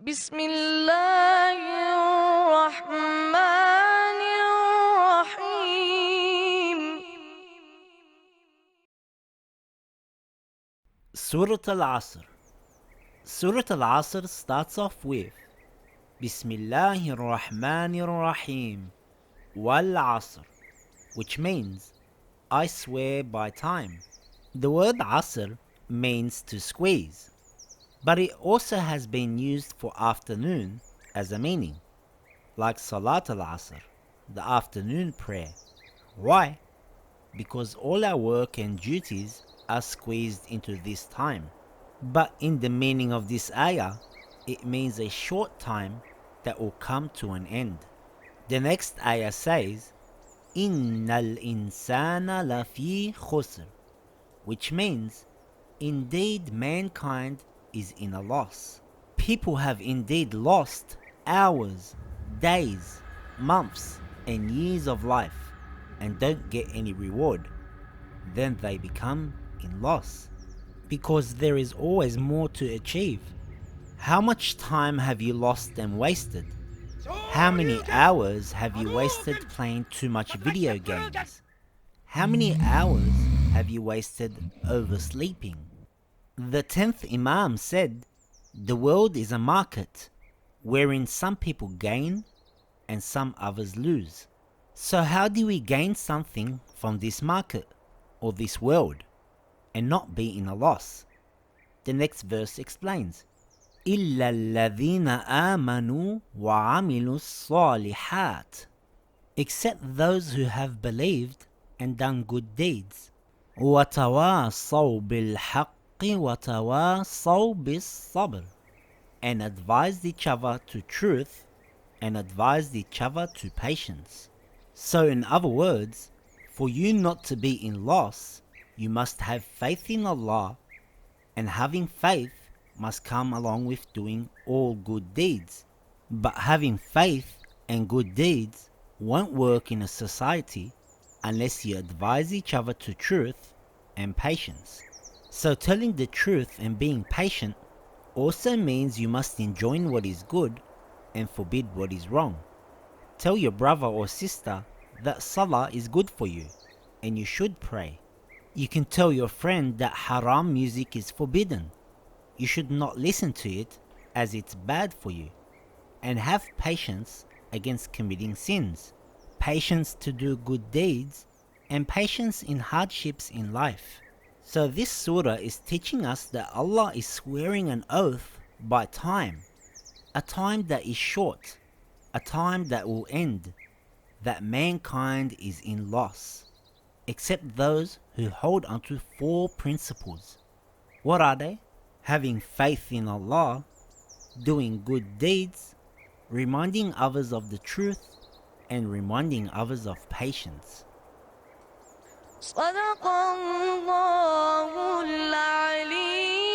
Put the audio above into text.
بسم الله الرحمن الرحيم. Surah Al-Asr. Surah Al-Asr starts off with Bismillahir Rahmanir Rahim Wal Asr, which means I swear by time. The word Asr means to squeeze, but it also has been used for afternoon as a meaning, like Salat Al-Asr, the afternoon prayer. Why? Because all our work and duties are squeezed into this time. But in the meaning of this ayah, it means a short time that will come to an end. The next ayah says, Innal insana lafi khusr, which means, indeed mankind is in a loss. People have indeed lost hours, days, months, and years of life and don't get any reward. Then they become in loss. Because there is always more to achieve. How much time have you lost and wasted? How many hours have you wasted playing too much video games? How many hours have you wasted oversleeping? The 10th Imam said, the world is a market wherein some people gain and some others lose. So how do we gain something from this market or this world and not be in a loss? The next verse explains, إِلَّا الَّذِينَ آمَنُوا وَعَمِلُوا الصَّالِحَاتِ, except those who have believed and done good deeds. وَتَوَاصَوْا بِالْحَقِّ وَتَوَاصَوْا بِالصَّبْرِ, and advised each other to truth and advised each other to patience. So in other words, for you not to be in loss, you must have faith in Allah, and having faith must come along with doing all good deeds. But having faith and good deeds won't work in a society unless you advise each other to truth and patience. So telling the truth and being patient also means you must enjoin what is good and forbid what is wrong. Tell your brother or sister that Salah is good for you and you should pray. You can tell your friend that haram music is forbidden. You should not listen to it as it's bad for you. And have patience against committing sins, patience to do good deeds, and patience in hardships in life. So this surah is teaching us that Allah is swearing an oath by time, a time that is short, a time that will end, that mankind is in loss, except those who hold onto 4 principles. What are they? Having faith in Allah, doing good deeds, reminding others of the truth, and reminding others of patience. صدق الله العليم.